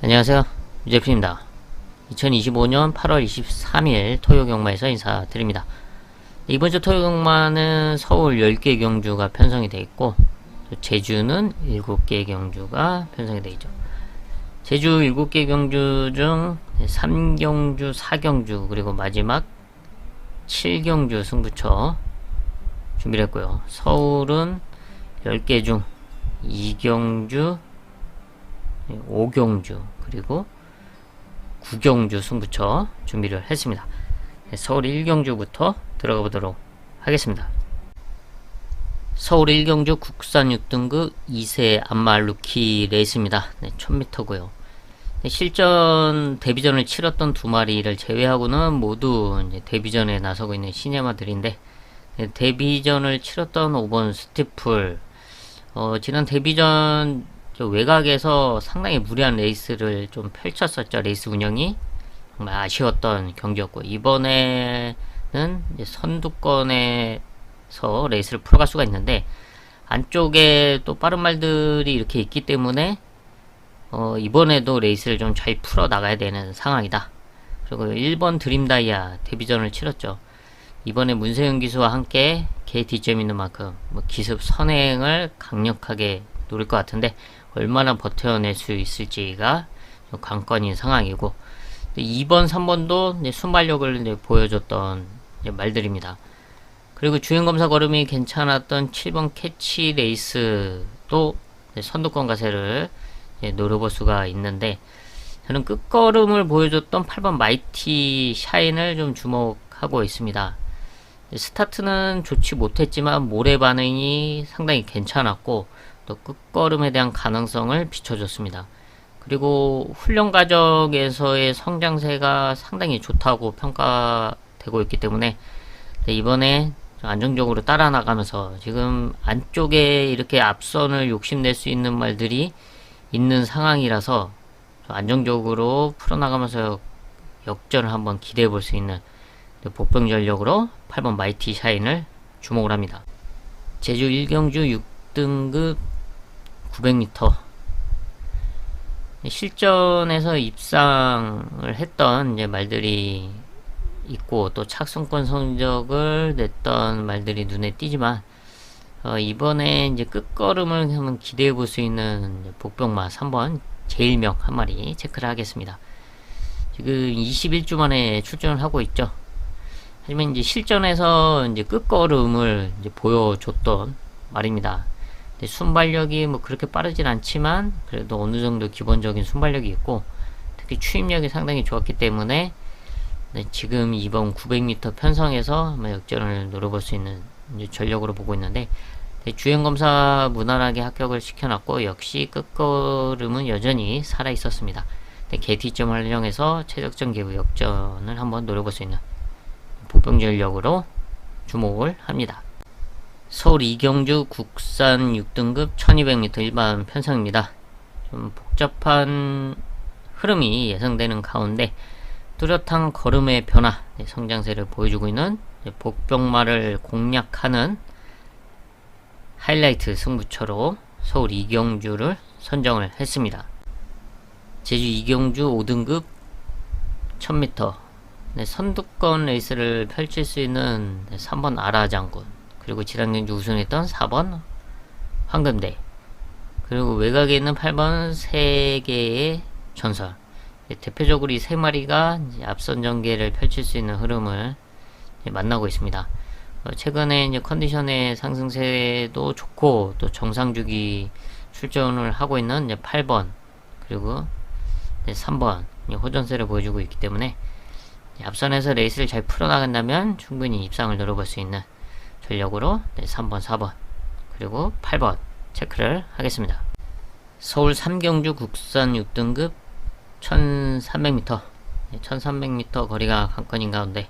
안녕하세요, 유재필입니다. 2025년 8월 23일 토요경마에서 인사드립니다. 이번주 토요경마는 서울 10개 경주가 편성이 되어 있고, 제주는 7개 경주가 편성이 되어 있죠. 제주 7개 경주 중 3경주, 4경주, 그리고 마지막 7경주 승부처 준비를 했고요. 서울은 10개 중 2경주, 5경주, 그리고 9경주 승부처 준비를 했습니다. 서울 1경주부터 들어가 보도록 하겠습니다. 서울 1경주 국산 6등급 2세 안말 루키 레이스입니다. 1000m고요. 실전 데뷔전을 치렀던 두 마리를 제외하고는 모두 이제 데뷔전에 나서고 있는 시네마들인데, 데뷔전을 치렀던 5번 스티플, 지난 데뷔전 외곽에서 상당히 무리한 레이스를 좀 펼쳤었죠. 레이스 운영이 정말 아쉬웠던 경기였고, 이번에는 이제 선두권에서 레이스를 풀어갈 수가 있는데, 안쪽에 또 빠른 말들이 이렇게 있기 때문에 이번에도 레이스를 좀 잘 풀어 나가야 되는 상황이다. 그리고 1번 드림다이아 데뷔전을 치렀죠. 이번에 문세윤 기수와 함께 개 뒷점 있는 만큼 기습 선행을 강력하게 노릴 것 같은데, 얼마나 버텨낼 수 있을지가 좀 관건인 상황이고, 2번, 3번도 순발력을 보여줬던 말들입니다. 그리고 주행검사 걸음이 괜찮았던 7번 캐치 레이스도 선두권 가세를 노려볼 수가 있는데, 저는 끝걸음을 보여줬던 8번 마이티 샤인을 좀 주목하고 있습니다. 스타트는 좋지 못했지만 모래 반응이 상당히 괜찮았고, 또 끝걸음에 대한 가능성을 비춰줬습니다. 그리고 훈련 과정에서의 성장세가 상당히 좋다고 평가되고 있기 때문에 이번에 안정적으로 따라 나가면서, 지금 안쪽에 이렇게 앞선을 욕심낼 수 있는 말들이 있는 상황이라서 안정적으로 풀어나가면서 역전을 한번 기대해 볼 수 있는 복병 전력으로 8번 마이티 샤인을 주목을 합니다. 제주 1경주 6등급 900m 실전에서 입상을 했던 이제 말들이 있고, 또 착순권 성적을 냈던 말들이 눈에 띄지만, 이번에 이제 끝걸음을 한번 기대해 볼 수 있는 복병마 3번 제일명 한 마리 체크를 하겠습니다. 지금 21주 만에 출전을 하고 있죠. 하지만 이제 실전에서 이제 끝걸음을 이제 보여줬던 말입니다. 순발력이 그렇게 빠르진 않지만 그래도 어느 정도 기본적인 순발력이 있고, 특히 추임력이 상당히 좋았기 때문에 지금 이번 900m 편성에서 한번 역전을 노려볼 수 있는 전력으로 보고 있는데, 주행검사 무난하게 합격을 시켜놨고, 역시 끝걸음은 여전히 살아 있었습니다. 개티점을 활용해서 최적전 개부 역전을 한번 노려볼 수 있는 복병 전력으로 주목을 합니다. 서울 2경주 국산 6등급 1200m 일반 편성입니다. 좀 복잡한 흐름이 예상되는 가운데 뚜렷한 걸음의 변화, 성장세를 보여주고 있는 복병마를 공략하는 하이라이트 승부처로 서울 2경주를 선정을 했습니다. 제주 2경주 5등급 1000m 선두권 레이스를 펼칠 수 있는 3번 아라장군, 그리고 지난 경주 우승했던 4번 황금대, 그리고 외곽에 있는 8번 세계의 전설, 대표적으로 이 세 마리가 앞선 전개를 펼칠 수 있는 흐름을 만나고 있습니다. 최근에 이제 컨디션의 상승세도 좋고, 또 정상주기 출전을 하고 있는 이제 8번 그리고 3번 호전세를 보여주고 있기 때문에, 앞선에서 레이스를 잘 풀어나간다면 충분히 입상을 노려볼 수 있는 전력으로 3번, 4번, 그리고 8번 체크를 하겠습니다. 서울 3경주 국산 6등급 1300m 1300m 거리가 관건인 가운데,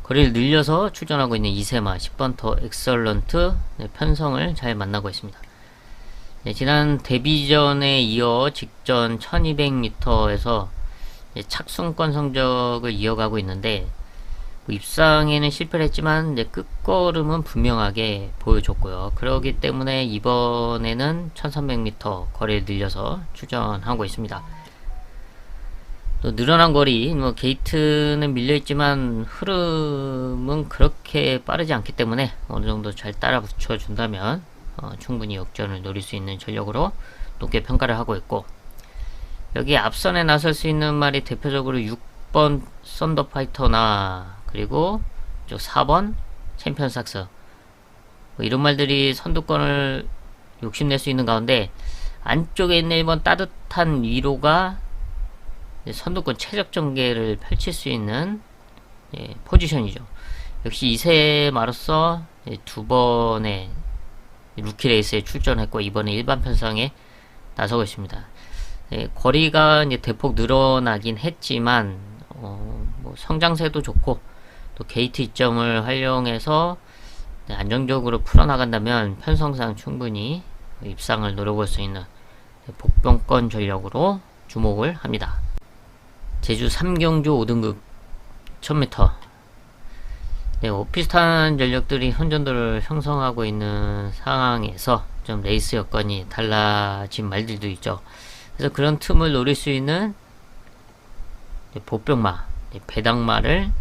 거리를 늘려서 출전하고 있는 이세마 10번 더 엑설런트 편성을 잘 만나고 있습니다. 지난 데뷔전에 이어 직전 1200m에서 착순권 성적을 이어가고 있는데, 입상에는 실패를 했지만 이제 끝걸음은 분명하게 보여줬고요. 그렇기 때문에 이번에는 1300m 거리를 늘려서 출전하고 있습니다. 또 늘어난 거리, 뭐 게이트는 밀려있지만 흐름은 그렇게 빠르지 않기 때문에 어느 정도 잘 따라 붙여준다면 충분히 역전을 노릴 수 있는 전력으로 높게 평가를 하고 있고, 여기 앞선에 나설 수 있는 말이 대표적으로 6번 썬더파이터나 그리고 저 4번 챔피언삭스, 뭐 이런 말들이 선두권을 욕심낼 수 있는 가운데, 안쪽에 있는 1번 따뜻한 위로가 선두권 최적 전개를 펼칠 수 있는 포지션이죠. 역시 2세 마로서 두 번의 루키 레이스에 출전했고 이번에 일반 편성에 나서고 있습니다. 거리가 이제 대폭 늘어나긴 했지만 뭐 성장세도 좋고 또 게이트 이점을 활용해서 안정적으로 풀어나간다면 편성상 충분히 입상을 노려볼 수 있는 복병권 전력으로 주목을 합니다. 제주 3경주 5등급 1000m. 비슷한 전력들이 선전도를 형성하고 있는 상황에서 좀 레이스 여건이 달라진 말들도 있죠. 그래서 그런 틈을 노릴 수 있는 보병마, 배당마를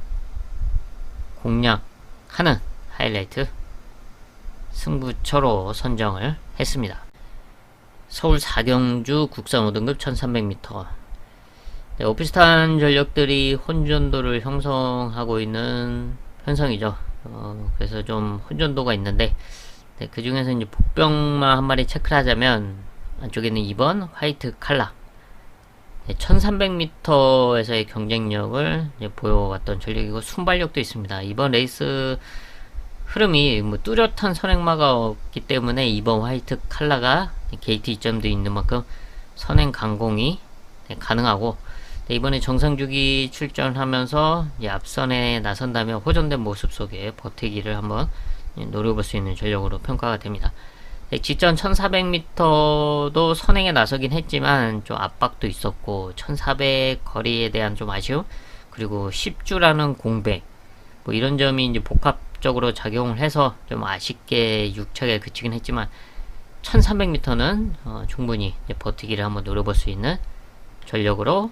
공략하는 하이라이트 승부처로 선정을 했습니다. 서울 4경주 국산 5등급 1300m. 비슷한 전력들이 혼전도를 형성하고 있는 편성이죠. 그래서 좀 혼전도가 있는데, 그 중에서 이제 복병마 한 마리 체크를 하자면, 안쪽에는 2번 화이트 칼라. 1300m에서의 경쟁력을 보여왔던 전력이고, 순발력도 있습니다. 이번 레이스 흐름이 뭐 뚜렷한 선행마가 없기 때문에 이번 화이트 칼라가 게이트 이점도 있는 만큼 선행 강공이 가능하고, 이번에 정상주기 출전하면서 앞선에 나선다면 호전된 모습 속에 버티기를 한번 노려볼 수 있는 전력으로 평가가 됩니다. 직전 1400m도 선행에 나서긴 했지만 좀 압박도 있었고 1400 거리에 대한 좀 아쉬움, 그리고 10주라는 공백, 뭐 이런 점이 이제 복합적으로 작용을 해서 좀 아쉽게 6착에 그치긴 했지만 1300m는 충분히 버티기를 한번 노려볼 수 있는 전력으로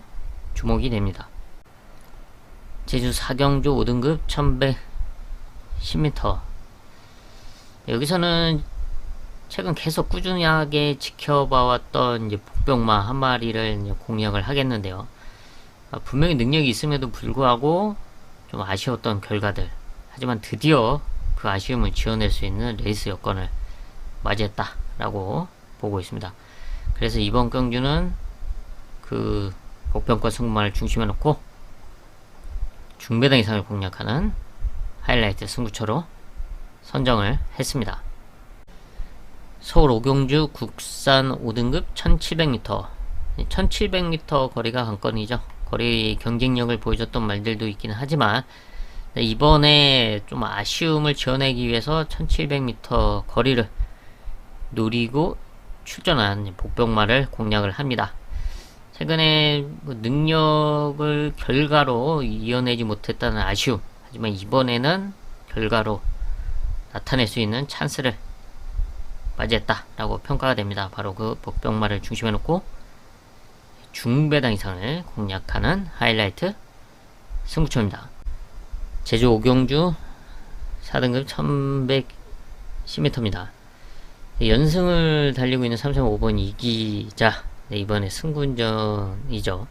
주목이 됩니다. 제주 4경주 5등급 1110m. 여기서는 최근 계속 꾸준하게 지켜봐왔던 이제 복병마 한 마리를 이제 공략을 하겠는데요. 분명히 능력이 있음에도 불구하고 좀 아쉬웠던 결과들, 하지만 드디어 그 아쉬움을 지워낼 수 있는 레이스 여건을 맞이했다라고 보고 있습니다. 그래서 이번 경주는 그 복병권 승부만을 중심에 놓고 중배당 이상을 공략하는 하이라이트 승부처로 선정을 했습니다. 서울 5경주 국산 5등급 1700m. 1700m 거리가 관건이죠. 거리 경쟁력을 보여줬던 말들도 있기는 하지만 이번에 좀 아쉬움을 지어내기 위해서 1700m 거리를 노리고 출전한 복병마를 공략을 합니다. 최근에 능력을 결과로 이어내지 못했다는 아쉬움, 하지만 이번에는 결과로 나타낼 수 있는 찬스를 맞이했다라고 평가가 됩니다. 바로 그 복병마를 중심에 놓고 중배당 이상을 공략하는 하이라이트 승부처입니다. 제주 5경주 4등급 1110m입니다. 연승을 달리고 있는 3.5번 이기자. 이번에 승군전이죠.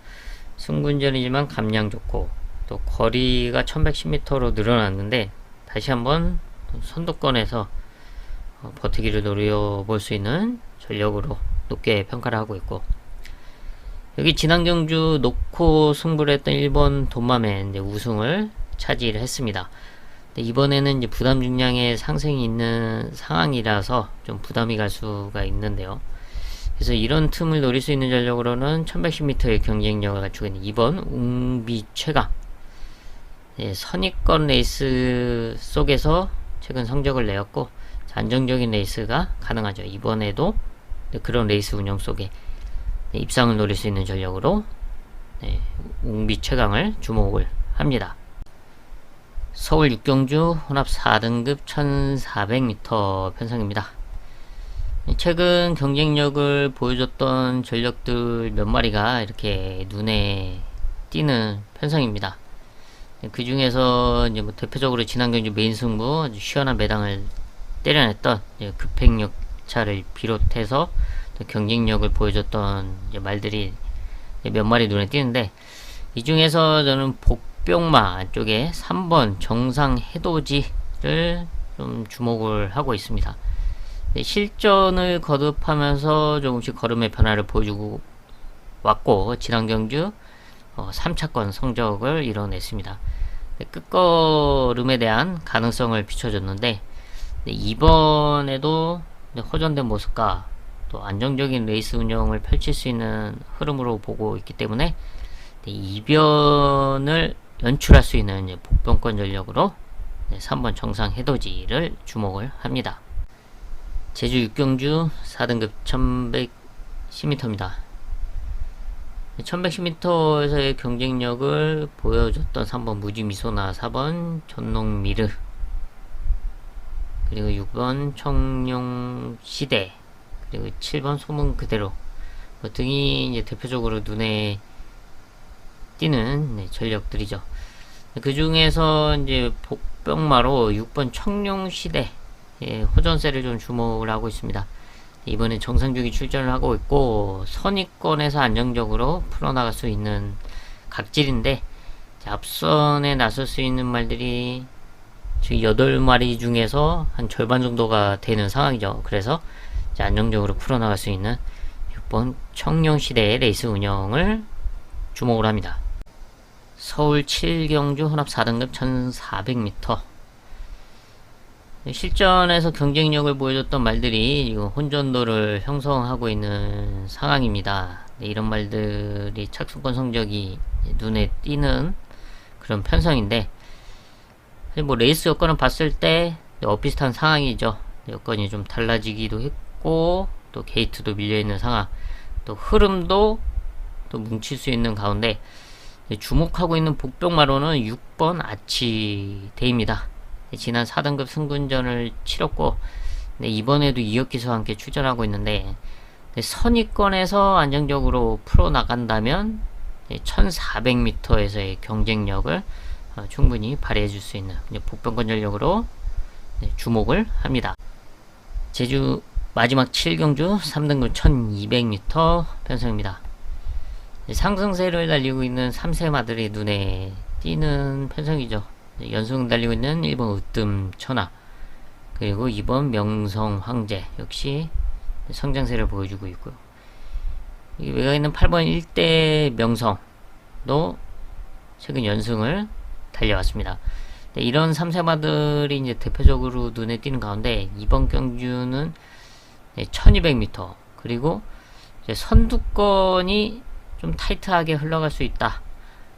승군전이지만 감량 좋고 또 거리가 1110m로 늘어났는데 다시 한번 선두권에서 버티기를 노려볼 수 있는 전력으로 높게 평가를 하고 있고, 여기 지난 경주 놓고 승부를 했던 1번 돈맘에 이제 우승을 차지를 했습니다. 이번에는 이제 부담 중량의 상승이 있는 상황이라서 좀 부담이 갈 수가 있는데요. 그래서 이런 틈을 노릴 수 있는 전력으로는 1110m의 경쟁력을 갖추고 있는 2번 웅비 최강. 선입권 레이스 속에서 최근 성적을 내었고 안정적인 레이스가 가능하죠. 이번에도 그런 레이스 운영 속에 입상을 노릴 수 있는 전력으로 웅비 최강을 주목을 합니다. 서울 6경주 혼합 4등급 1400m 편성입니다. 최근 경쟁력을 보여줬던 전력들 몇 마리가 이렇게 눈에 뛰는 편성입니다. 그 중에서 이제 뭐 대표적으로 지난 경주 메인 승부 아주 시원한 매당을 때려냈던 급행역차를 비롯해서 경쟁력을 보여줬던 말들이 몇 마리 눈에 띄는데, 이 중에서 저는 복병마 쪽에 3번 정상 해돋이를 좀 주목을 하고 있습니다. 실전을 거듭하면서 조금씩 걸음의 변화를 보여주고 왔고, 지난 경주 3차권 성적을 이뤄냈습니다. 끝걸음에 대한 가능성을 비춰줬는데, 이번에도 호전된 모습과 또 안정적인 레이스 운영을 펼칠 수 있는 흐름으로 보고 있기 때문에 이변을 연출할 수 있는 복병권 전력으로 3번 정상 해돋이를 주목을 합니다. 제주 6경주 4등급 1110m입니다. 1110m에서의 경쟁력을 보여줬던 3번 무지미소나, 4번 전농미르, 그리고 6번 청룡시대, 그리고 7번 소문 그대로 등이 이제 대표적으로 눈에 띄는 전력들이죠. 그 중에서 이제 복병마로 6번 청룡시대 호전세를 좀 주목을 하고 있습니다. 이번에 정상주기 출전을 하고 있고 선입권에서 안정적으로 풀어나갈 수 있는 각질인데, 앞선에 나설 수 있는 말들이 지금 8마리 중에서 한 절반 정도가 되는 상황이죠. 그래서 안정적으로 풀어나갈 수 있는 6번 청룡시대의 레이스 운영을 주목을 합니다. 서울 7경주 혼합 4등급 1400m, 실전에서 경쟁력을 보여줬던 말들이 혼전도를 형성하고 있는 상황입니다. 이런 말들이 착수권 성적이 눈에 띄는 그런 편성인데, 뭐 레이스 여건을 봤을 때 비슷한 상황이죠. 여건이 좀 달라지기도 했고, 또 게이트도 밀려있는 상황, 또 흐름도 또 뭉칠 수 있는 가운데 주목하고 있는 복병마로는 6번 아치데이입니다. 지난 4등급 승군전을 치렀고, 이번에도 이혁기수와 함께 출전하고 있는데, 선입권에서 안정적으로 풀어나간다면 1400m에서의 경쟁력을 충분히 발휘해 줄 수 있는 복병권 전력으로 주목을 합니다. 제주 마지막 7경주 3등급 1200m 편성입니다. 상승세를 달리고 있는 3세마들이 눈에 띄는 편성이죠. 연승 달리고 있는 1번 으뜸 천하, 그리고 2번 명성 황제 역시 성장세를 보여주고 있고요. 외곽에 있는 8번 1대 명성도 최근 연승을 달려왔습니다. 이런 3세마들이 이제 대표적으로 눈에 띄는 가운데, 이번 경주는 1200m, 그리고 이제 선두권이 좀 타이트하게 흘러갈 수 있다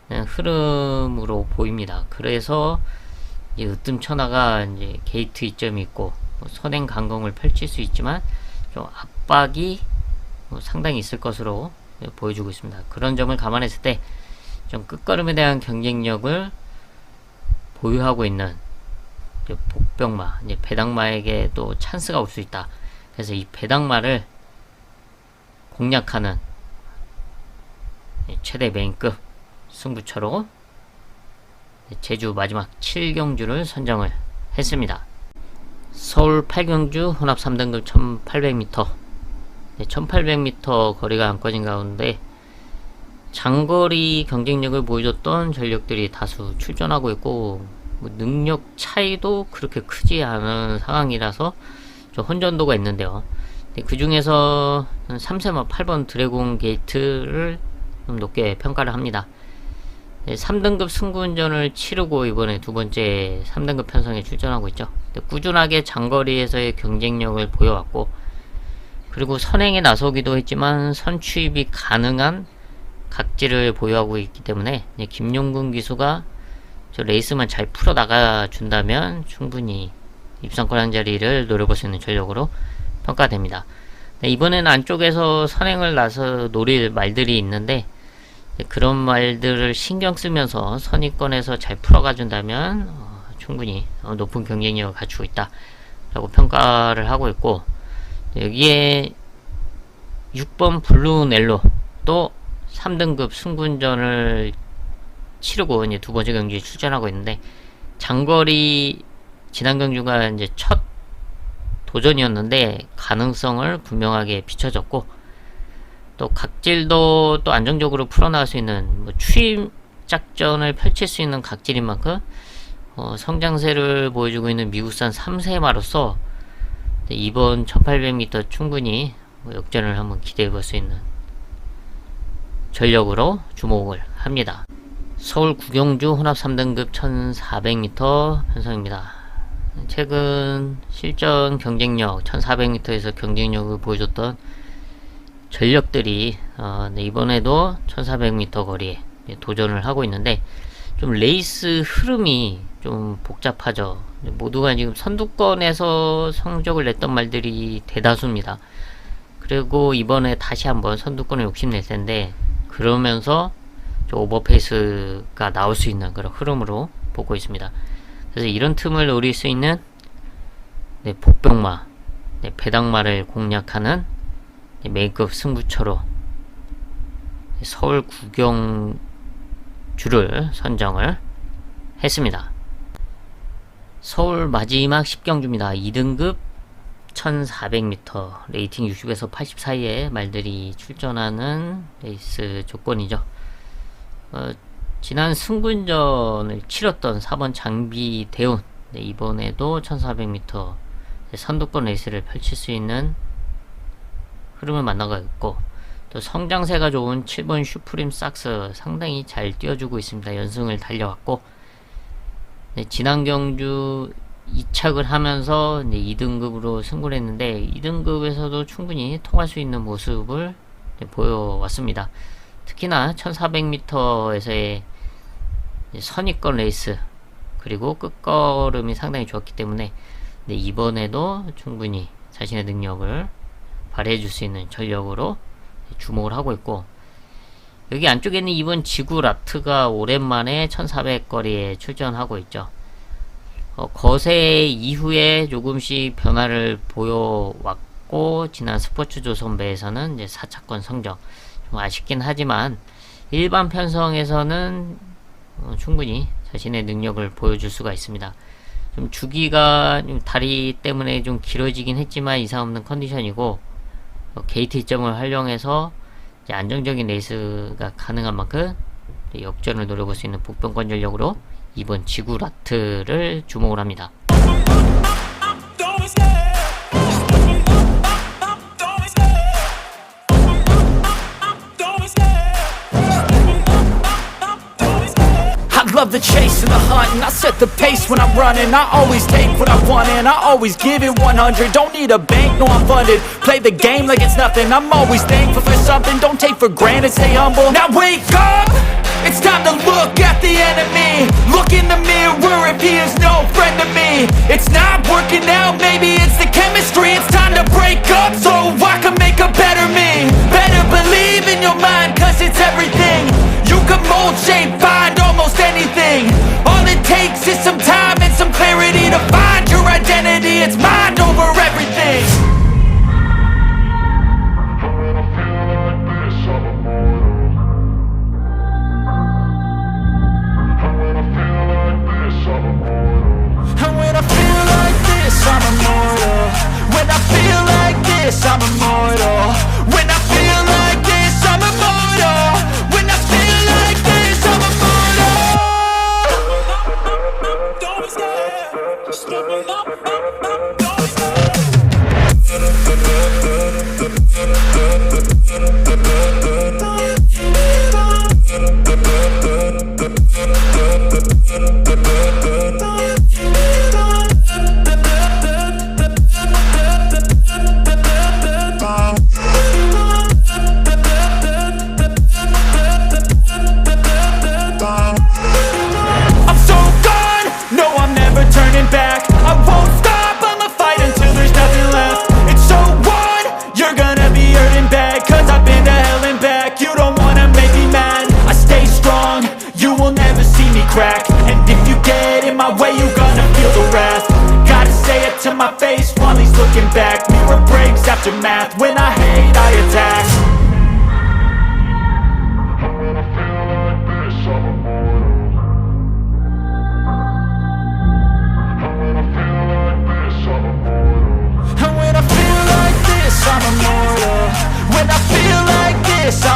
흐름으로 보입니다. 그래서 이제 으뜸 천하가 이제 게이트 이점이 있고 선행 강공을 펼칠 수 있지만 좀 압박이 상당히 있을 것으로 보여주고 있습니다. 그런 점을 감안했을 때 좀 끝걸음에 대한 경쟁력을 보유하고 있는 복병마, 이제 배당마에게 또 찬스가 올 수 있다. 그래서 이 배당마를 공략하는 최대 메인급 승부처로 제주 마지막 7경주를 선정을 했습니다. 서울 8경주 혼합 3등급 1800m, 1800m 거리가 안꿔진 가운데 장거리 경쟁력을 보여줬던 전력들이 다수 출전하고 있고, 능력 차이도 그렇게 크지 않은 상황이라서 좀 혼전도가 있는데요. 그 중에서 3세마 8번 드래곤 게이트를 좀 높게 평가를 합니다. 3등급 승부운전을 치르고 이번에 두 번째 3등급 편성에 출전하고 있죠. 꾸준하게 장거리에서의 경쟁력을 보여왔고, 그리고 선행에 나서기도 했지만 선취입이 가능한 각질을 보유하고 있기 때문에 김용근 기수가 저 레이스만 잘 풀어 나가 준다면 충분히 입상권 한 자리를 노려볼 수 있는 전력으로 평가됩니다. 이번에는 안쪽에서 선행을 나서 노릴 말들이 있는데, 그런 말들을 신경 쓰면서 선입권에서 잘 풀어가 준다면 충분히 높은 경쟁력을 갖추고 있다 라고 평가를 하고 있고, 여기에 6번 블루넬로 또 3등급 승군전을 치르고 이제 두 번째 경기에 출전하고 있는데, 장거리 지난 경주가 이제 첫 도전이었는데 가능성을 분명하게 비춰졌고, 또 각질도 또 안정적으로 풀어나갈 수 있는 추임 작전을 펼칠 수 있는 각질인 만큼 성장세를 보여주고 있는 미국산 3세마로서 이번 1800m 충분히 역전을 한번 기대해 볼 수 있는 전력으로 주목을 합니다. 서울 구경주 혼합 3등급 1400m 편성입니다. 최근 실전 경쟁력 1400m에서 경쟁력을 보여줬던 전력들이 이번에도 1400m 거리에 도전을 하고 있는데, 좀 레이스 흐름이 좀 복잡하죠. 모두가 지금 선두권에서 성적을 냈던 말들이 대다수입니다. 그리고 이번에 다시 한번 선두권을 욕심낼 텐데, 그러면서 좀 오버페이스가 나올 수 있는 그런 흐름으로 보고 있습니다. 그래서 이런 틈을 노릴 수 있는 복병마, 배당마를 공략하는 메인급 승부처로 서울 구경주를 선정을 했습니다. 서울 마지막 10경주입니다. 2등급 1400m 레이팅 60에서 80 사이의 말들이 출전하는 레이스 조건이죠. 지난 승군전을 치렀던 4번 장비 대운, 이번에도 1400m 선두권 레이스를 펼칠 수 있는 흐름을 만나고 있고, 또 성장세가 좋은 7번 슈프림 삭스 상당히 잘 뛰어주고 있습니다. 연승을 달려왔고, 지난 경주 2착을 하면서 2등급으로 승부를 했는데 2등급에서도 충분히 통할 수 있는 모습을 보여왔습니다. 특히나 1400m에서의 선입권 레이스 그리고 끝걸음이 상당히 좋았기 때문에 이번에도 충분히 자신의 능력을 발휘해 줄 수 있는 전력으로 주목을 하고 있고, 여기 안쪽에는 이번 지구 라트가 오랜만에 1400 거리에 출전하고 있죠. 거세 이후에 조금씩 변화를 보여왔고, 지난 스포츠 조선배에서는 이제 4차권 성적 좀 아쉽긴 하지만 일반 편성에서는 충분히 자신의 능력을 보여줄 수가 있습니다. 좀 주기가 좀 다리 때문에 좀 길어지긴 했지만 이상 없는 컨디션이고, 게이트 이점을 활용해서 이제 안정적인 레이스가 가능한 만큼 역전을 노려볼 수 있는 복병권 전력으로 이번 지구 라트를 주목을 합니다. Love the chase and the hunt, and I set the pace when I'm running. I always take what I want and I always give it 100. Don't need a bank, no I'm funded. Play the game like it's nothing. I'm always thankful for something. Don't take for granted, stay humble. Now wake up! It's time to look at the enemy. Look in the mirror if he is no friend to me. It's not working out, maybe it's the chemistry. It's time to break up so I can make a better me. Better believe in your mind, cause it's everything. You can mold, shape, find almost anything. All it takes is some time and some clarity to find your identity. It's mind over everything. And when I feel like this, I'm immortal. When I feel like this, I'm immortal. When I feel like this, I'm immortal. When I feel like this, I'm immortal. Don't be scared. Just open up. Don't be scared. I'm so gone, no I'm never turning back. I won't stop, I'ma fight until there's nothing left. It's so on, you're gonna be hurting bad. Cause I've been to hell and back. You don't wanna make me mad. I stay strong, you will never see me crack. And if you get in my way, you're gonna feel the wrath. Gotta say it to my face while he's looking back. Mirror breaks after math. When I hate, I attack. When I feel like this, I'm immortal.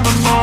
nevermore.